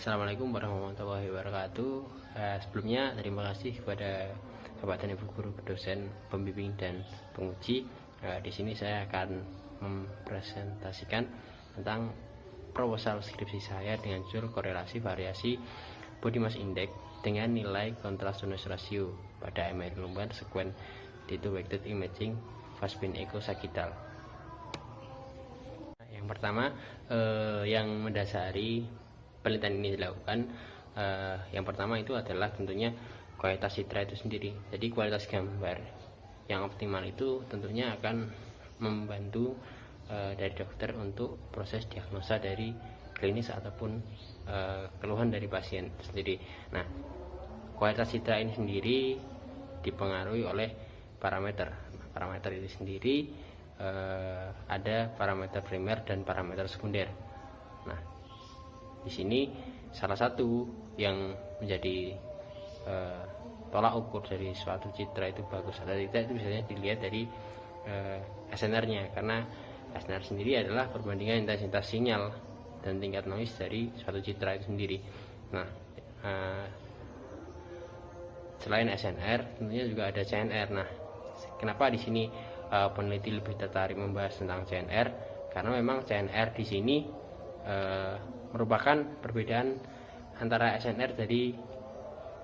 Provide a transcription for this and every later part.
Assalamualaikum warahmatullahi wabarakatuh. Sebelumnya terima kasih kepada Bapak dan Ibu guru, dosen, pembimbing dan penguji. Di sini saya akan mempresentasikan tentang proposal skripsi saya dengan judul korelasi variasi body mass index dengan nilai contrast to noise ratio pada MRI lumbar sequence D2-weighted imaging Fastbin Echo Sagittal. Yang pertama, yang mendasari penelitian ini dilakukan, yang pertama itu adalah tentunya kualitas citra itu sendiri. Jadi kualitas gambar yang optimal itu tentunya akan membantu dari dokter untuk proses diagnosa dari klinis ataupun keluhan dari pasien itu sendiri. Nah, kualitas citra ini sendiri dipengaruhi oleh parameter. Parameter itu sendiri ada parameter primer dan parameter sekunder. Nah, di sini salah satu yang menjadi tolak ukur dari suatu citra itu bagus atau tidak itu biasanya dilihat dari SNR-nya, karena SNR sendiri adalah perbandingan intensitas sinyal dan tingkat noise dari suatu citra itu sendiri. Nah, selain SNR tentunya juga ada CNR. Nah, kenapa di sini peneliti lebih tertarik membahas tentang CNR? Karena memang CNR di sini merupakan perbedaan antara SNR dari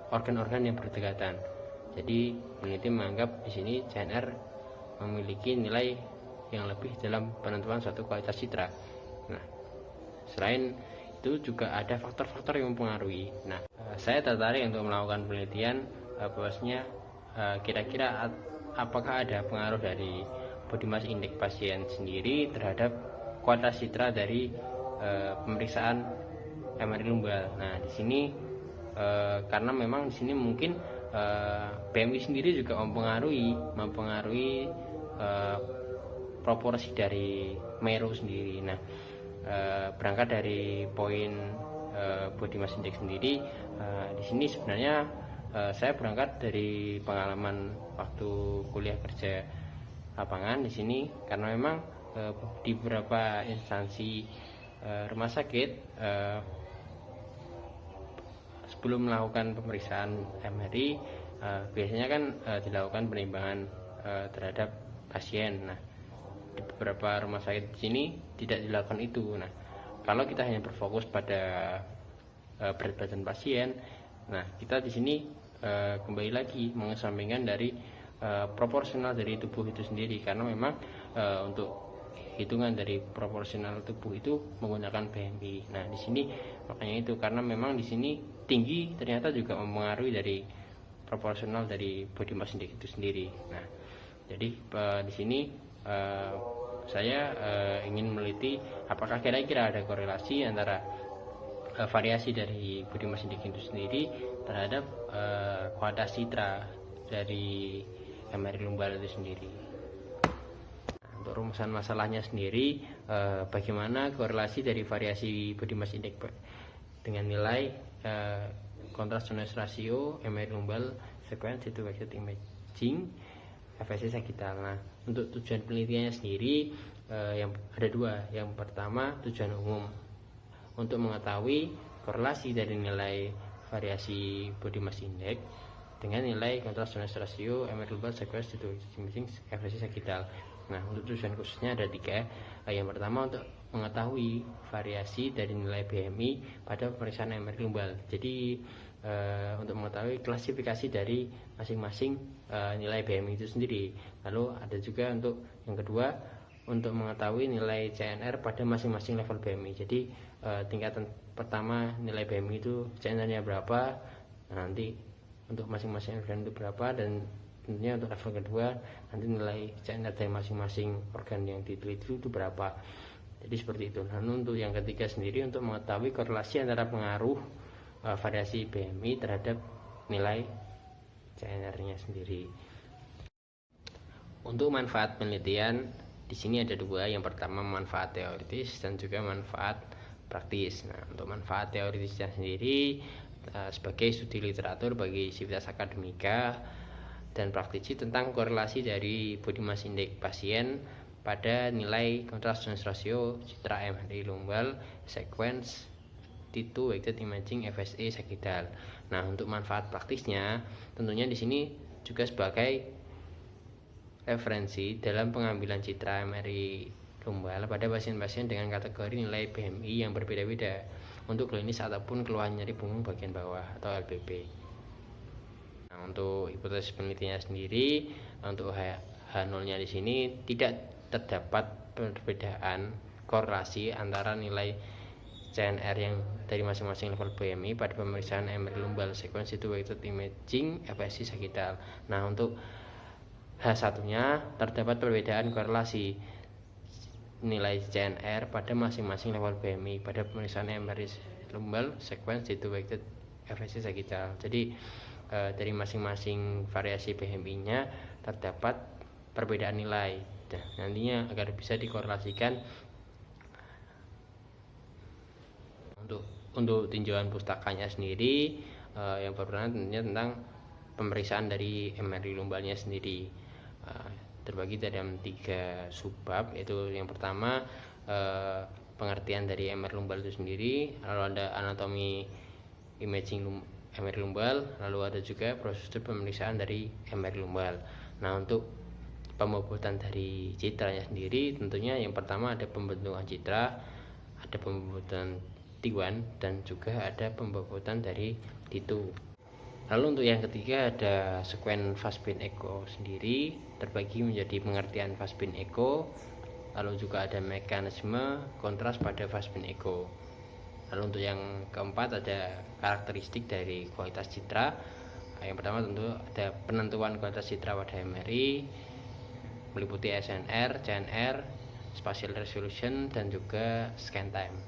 organ-organ yang berdekatan. Jadi peneliti menganggap di sini CNR memiliki nilai yang lebih dalam penentuan suatu kualitas citra. Nah, selain itu juga ada faktor-faktor yang mempengaruhi. Nah, saya tertarik untuk melakukan penelitian bahwasanya kira-kira apakah ada pengaruh dari body mass index pasien sendiri terhadap kualitas citra dari pemeriksaan MRI lumbar. Nah, di sini karena memang di sini mungkin BMI sendiri juga mempengaruhi proporsi dari Meru sendiri. Nah, berangkat dari poin body mass index sendiri, di sini sebenarnya saya berangkat dari pengalaman waktu kuliah kerja lapangan di sini, karena memang di beberapa instansi rumah sakit sebelum melakukan pemeriksaan MRI biasanya kan dilakukan penimbangan terhadap pasien. Nah, di beberapa rumah sakit di sini tidak dilakukan itu. Nah, kalau kita hanya berfokus pada berat badan pasien, nah kita di sini kembali lagi mengesampingkan dari proporsional dari tubuh itu sendiri, karena memang untuk hitungan dari proporsional tubuh itu menggunakan BMI. Nah, di sini makanya itu, karena memang di sini tinggi ternyata juga mempengaruhi dari proporsional dari body mass index itu sendiri. Nah, jadi di sini saya ingin meneliti apakah kira-kira ada korelasi antara variasi dari body mass index itu sendiri terhadap kualitas citra dari MRI lumbar itu sendiri. Untuk rumusan masalahnya sendiri, bagaimana korelasi dari variasi body mass index dengan nilai contrast to noise ratio MRI lumbar sequence D2-weighted imaging FSC Sagittal. Nah, untuk tujuan penelitiannya sendiri yang ada dua. Yang pertama, tujuan umum untuk mengetahui korelasi dari nilai variasi body mass index dengan nilai contrast to noise ratio MRI lumbar sequence D2-weighted imaging FSC Sagittal. Nah, untuk tujuan khususnya ada tiga. Yang pertama, untuk mengetahui variasi dari nilai BMI pada pemeriksaan MRI lumbar. Jadi untuk mengetahui klasifikasi dari masing-masing nilai BMI itu sendiri. Lalu ada juga untuk yang kedua, untuk mengetahui nilai CNR pada masing-masing level BMI. Jadi tingkatan pertama nilai BMI itu CNR-nya berapa, nah, nanti untuk masing-masing organ itu berapa, dan tentunya untuk level kedua nanti nilai CNR dari masing-masing organ yang diteliti itu berapa. Jadi seperti itu. Lalu untuk yang ketiga sendiri, untuk mengetahui korelasi antara pengaruh variasi BMI terhadap nilai CNR-nya sendiri. Untuk manfaat penelitian di sini ada dua. Yang pertama manfaat teoritis dan juga manfaat praktis. Nah, untuk manfaat teoritisnya sendiri sebagai studi literatur bagi sivitas akademika dan praktisi tentang korelasi dari body mass index pasien pada nilai contrast to noise ratio citra MRI lumbar sequence T2 weighted imaging FSE sagittal. Nah, untuk manfaat praktisnya tentunya di sini juga sebagai referensi dalam pengambilan citra MRI lumbal pada pasien-pasien dengan kategori nilai BMI yang berbeda-beda untuk klinis ataupun keluhan nyeri punggung bagian bawah atau LBP. Nah, untuk hipotesis penelitiannya sendiri, untuk H0-nya di sini tidak terdapat perbedaan korelasi antara nilai CNR yang dari masing-masing level BMI pada pemeriksaan MRI lumbal sequence itu weighted imaging FSI sagittal. Nah, untuk H1-nya terdapat perbedaan korelasi nilai CNR pada masing-masing level BMI pada pemeriksaan MRI lumbal sequence itu weighted FSI sagittal. Jadi dari masing-masing variasi BMI-nya terdapat perbedaan nilai. Nah, nantinya agar bisa dikorelasikan untuk tinjauan pustakanya sendiri, yang pertama tentunya tentang pemeriksaan dari MRI lumbalnya sendiri. Terbagi dalam 3 subbab, yaitu yang pertama pengertian dari MRI lumbal itu sendiri, lalu ada anatomi imaging MRI lumbal, lalu ada juga prosedur pemeriksaan dari MRI lumbal. Nah, untuk pembobotan dari citranya sendiri tentunya yang pertama ada pembentukan citra, ada pembobotan T1 dan juga ada pembobotan dari T2. Lalu untuk yang ketiga ada sekuen Fastbin Echo sendiri, terbagi menjadi pengertian Fastbin Echo, lalu juga ada mekanisme kontras pada Fastbin Echo. Lalu untuk yang keempat ada karakteristik dari kualitas citra. Yang pertama tentu ada penentuan kualitas citra pada MRI, meliputi SNR, CNR, spatial resolution, dan juga scan time.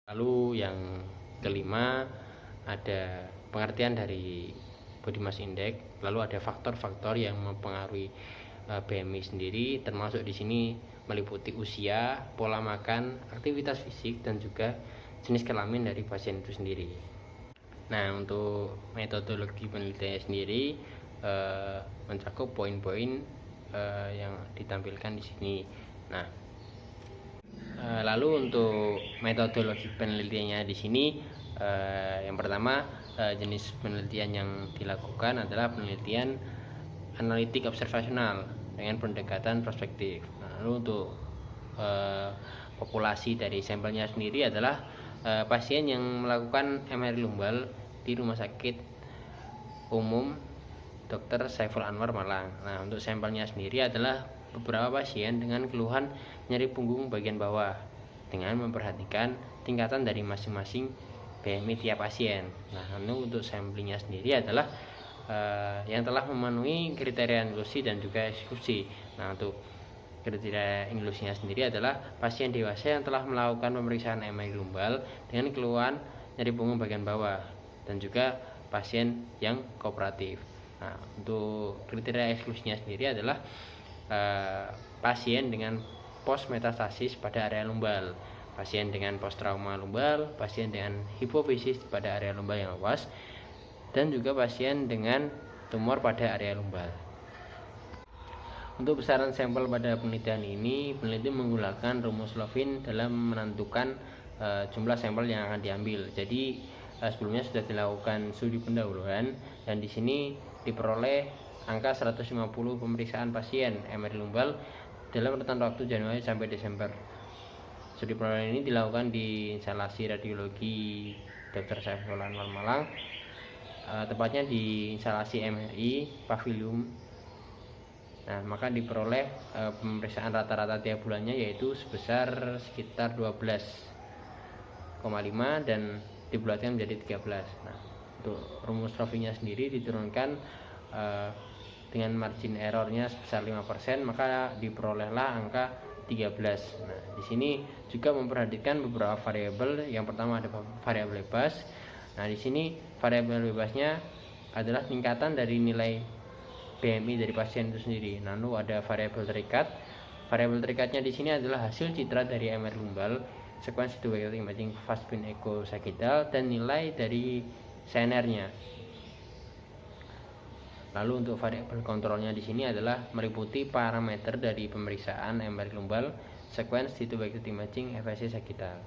Lalu yang kelima ada pengertian dari body mass index, lalu ada faktor-faktor yang mempengaruhi BMI sendiri, termasuk di sini meliputi usia, pola makan, aktivitas fisik, dan juga jenis kelamin dari pasien itu sendiri. Nah, untuk metodologi penelitiannya sendiri mencakup poin-poin yang ditampilkan di sini. Nah, lalu untuk metodologi penelitiannya di sini, yang pertama jenis penelitian yang dilakukan adalah penelitian analitik observasional dengan pendekatan prospektif. Nah, lalu untuk populasi dari sampelnya sendiri adalah pasien yang melakukan MRI lumbal di Rumah Sakit Umum Dr. Saiful Anwar Malang. Nah, untuk sampelnya sendiri adalah beberapa pasien dengan keluhan nyeri punggung bagian bawah dengan memperhatikan tingkatan dari masing-masing BMI tiap pasien. Nah, untuk samplingnya sendiri adalah yang telah memenuhi kriteria inklusi dan juga eksklusi. Nah, untuk kriteria inklusinya sendiri adalah pasien dewasa yang telah melakukan pemeriksaan MRI lumbal dengan keluhan nyeri punggung bagian bawah dan juga pasien yang kooperatif. Nah, untuk kriteria eksklusinya sendiri adalah pasien dengan post metastasis pada area lumbal, pasien dengan post trauma lumbal, pasien dengan hipofisis pada area lumbal yang luas, dan juga pasien dengan tumor pada area lumbal. Untuk besaran sampel pada penelitian ini, peneliti menggunakan rumus Lovin dalam menentukan jumlah sampel yang akan diambil. Jadi sebelumnya sudah dilakukan studi pendahuluan dan di sini diperoleh angka 150 pemeriksaan pasien MRI lumbal dalam rentan waktu Januari sampai Desember. Studi pendahuluan ini dilakukan di instalasi radiologi Dr. Saiful Anwar Malang, tepatnya di instalasi MRI Pavilium. Nah, maka diperoleh pemeriksaan rata-rata tiap bulannya yaitu sebesar sekitar 12,5 dan dibulatkan menjadi 13. Nah, untuk rumus Lovin-nya sendiri diturunkan dengan margin errornya sebesar 5%, maka diperolehlah angka 13. Nah, di sini juga memperhatikan beberapa variabel. Yang pertama ada variabel bebas. Nah, di sini variabel bebasnya adalah tingkatan dari nilai BMI dari pasien itu sendiri. Lalu ada variabel terikat. Variabel terikatnya di sini adalah hasil citra dari MRI lumbal, sequence weighted imaging Fastbin Echo sagittal, dan nilai dari CNR-nya. Lalu untuk variabel kontrolnya di sini adalah meliputi parameter dari pemeriksaan MRI lumbal, sequence tissue-weighted imaging, FSC sagital.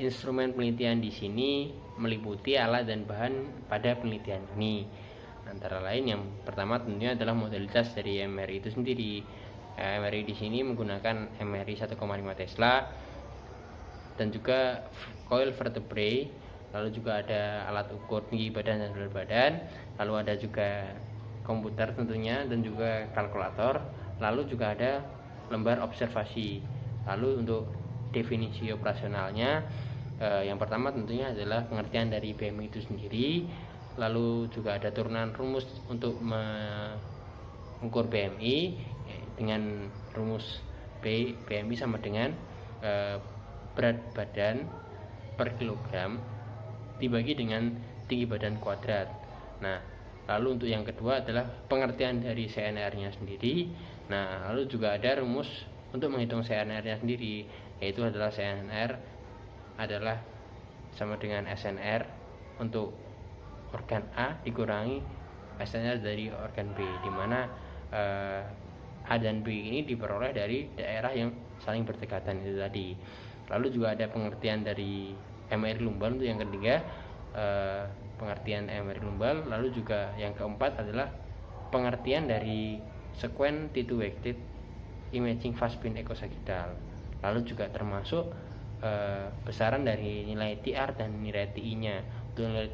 Instrumen penelitian di sini meliputi alat dan bahan pada penelitian ini. Antara lain yang pertama tentunya adalah modalitas dari MRI itu sendiri. MRI di sini menggunakan MRI 1,5 Tesla dan juga coil vertebrae. Lalu juga ada alat ukur tinggi badan dan berat badan, lalu ada juga komputer tentunya dan juga kalkulator, lalu juga ada lembar observasi. Lalu untuk definisi operasionalnya, yang pertama tentunya adalah pengertian dari BMI itu sendiri, lalu juga ada turunan rumus untuk mengukur BMI dengan rumus BMI sama dengan berat badan per kilogram dibagi dengan tinggi badan kuadrat. Nah, lalu untuk yang kedua adalah pengertian dari CNR-nya sendiri. Nah, lalu juga ada rumus untuk menghitung CNR-nya sendiri, yaitu adalah CNR adalah sama dengan SNR untuk organ A dikurangi SNR dari organ B, di mana A dan B ini diperoleh dari daerah yang saling berdekatan itu tadi. Lalu juga ada pengertian dari MRI lumbal untuk yang ketiga, pengertian MRI lumbal. Lalu juga yang keempat adalah pengertian dari sequence tissue-weighted imaging fast-spin ekosagital. Lalu juga termasuk besaran dari nilai TR dan nilai TI-nya. Untuk nilai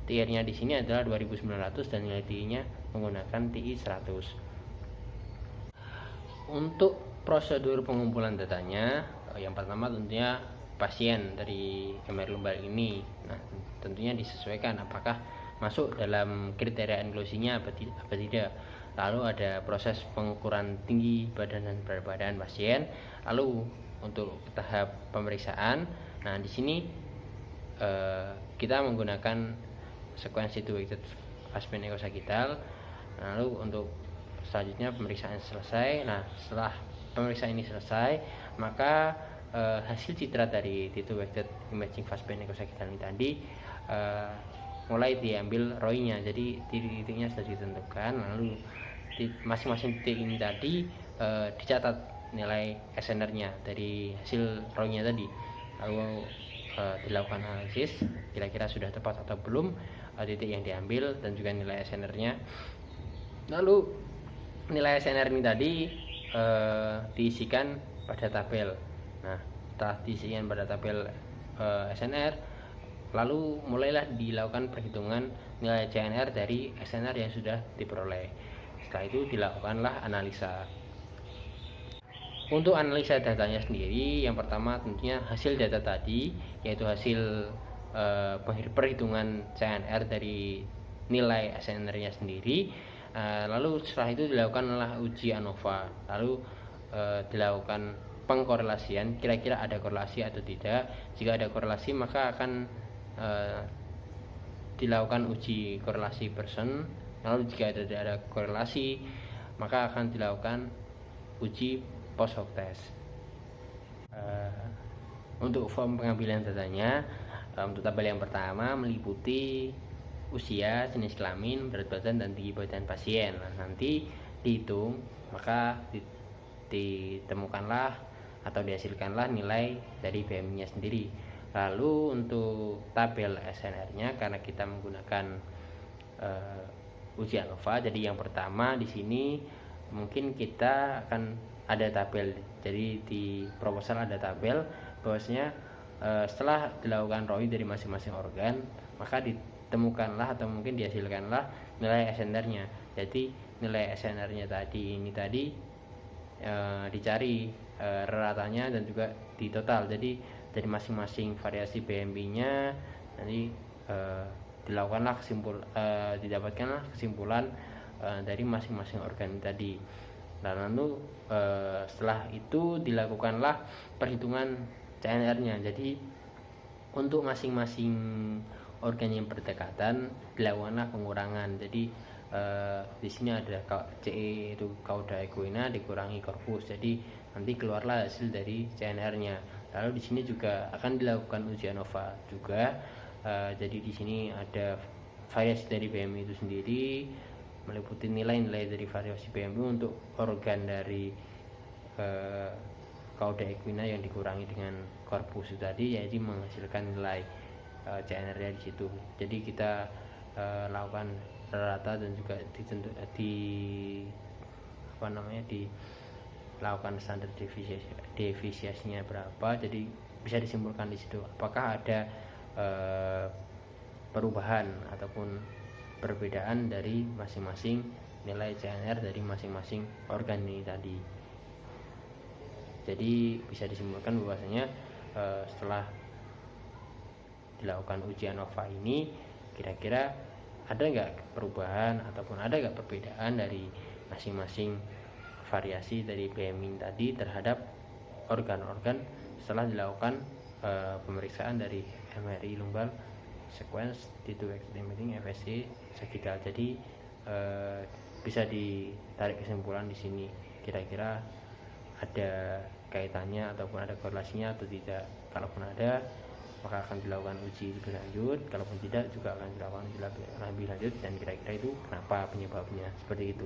TR-nya di sini adalah 2900 dan nilai TI-nya menggunakan TI 100. Untuk prosedur pengumpulan datanya, yang pertama tentunya pasien dari MRI lumbal ini. Nah, tentunya disesuaikan apakah masuk dalam kriteria inklusinya apa tidak. Lalu ada proses pengukuran tinggi badan dan berat badan pasien. Lalu untuk tahap pemeriksaan, nah di sini kita menggunakan sequence tissue-weighted fast-spin ekosagital. Lalu untuk selanjutnya pemeriksaan selesai. Nah, setelah pemeriksaan ini selesai, maka hasil citra dari tissue-weighted imaging fast-spin ekosagital ini tadi mulai diambil ROI-nya. Jadi titik-titiknya sudah ditentukan, lalu masing-masing titik ini tadi dicatat nilai SNR-nya dari hasil ROI-nya tadi. Lalu dilakukan analisis kira-kira sudah tepat atau belum titik yang diambil dan juga nilai SNR-nya. Lalu nilai SNR ini tadi diisikan pada tabel. Nah, setelah diisikan pada tabel SNR, lalu mulailah dilakukan perhitungan nilai CNR dari SNR yang sudah diperoleh. Setelah itu dilakukanlah analisa. Untuk analisa datanya sendiri, yang pertama tentunya hasil data tadi, yaitu hasil perhitungan CNR dari nilai SNR-nya sendiri. Lalu setelah itu dilakukanlah uji ANOVA. Lalu dilakukan pengkorelasian, kira-kira ada korelasi atau tidak. Jika ada korelasi, maka akan dilakukan uji korelasi Pearson. Lalu jika tidak ada korelasi, maka akan dilakukan uji post hoc test. Untuk form pengambilan datanya, untuk tabel yang pertama meliputi usia, jenis kelamin, berat badan, dan tinggi badan pasien. Nah, nanti dihitung, maka ditemukanlah atau dihasilkanlah nilai dari BMI-nya sendiri. Lalu untuk tabel SNR-nya, karena kita menggunakan uji ANOVA, jadi yang pertama di sini mungkin kita akan ada tabel. Jadi di proposal ada tabel bahwasanya setelah dilakukan ROI dari masing-masing organ, maka ditemukanlah atau mungkin dihasilkanlah nilai SNR-nya. Jadi nilai SNR-nya tadi dicari rata-ratanya dan juga di total. Jadi dari masing-masing variasi BMI-nya nanti dilakukanlah didapatkanlah kesimpulan dari masing-masing organ tadi. Lalu setelah itu dilakukanlah perhitungan CNR-nya. Jadi untuk masing-masing organ yang berdekatan dilakukanlah pengurangan. Jadi di sini ada CE itu cauda equina dikurangi corpus. Jadi nanti keluarlah hasil dari CNR-nya. Lalu di sini juga akan dilakukan uji ANOVA juga. Jadi di sini ada variasi dari BMI itu sendiri, meliputi nilai-nilai dari variasi BMI untuk organ dari kauda equina yang dikurangi dengan korpus itu tadi, yaitu menghasilkan nilai CNR di situ. Jadi kita lakukan rata dan juga dilakukan standar defisiasinya berapa, jadi bisa disimpulkan di situ apakah ada perubahan ataupun perbedaan dari masing-masing nilai CNR dari masing-masing organ ini tadi. Jadi bisa disimpulkan bahwasanya setelah dilakukan uji ANOVA ini, kira-kira ada nggak perubahan ataupun ada nggak perbedaan dari masing-masing variasi dari BMI tadi terhadap organ-organ setelah dilakukan pemeriksaan dari MRI lumbal sequence T2 estimating FSC sagittal. Jadi bisa ditarik kesimpulan di sini kira-kira ada kaitannya ataupun ada korelasinya atau tidak. Kalaupun ada, maka akan dilakukan uji lebih lanjut, kalaupun tidak juga akan dilakukan lebih lanjut, dan kira-kira itu kenapa penyebabnya, seperti itu.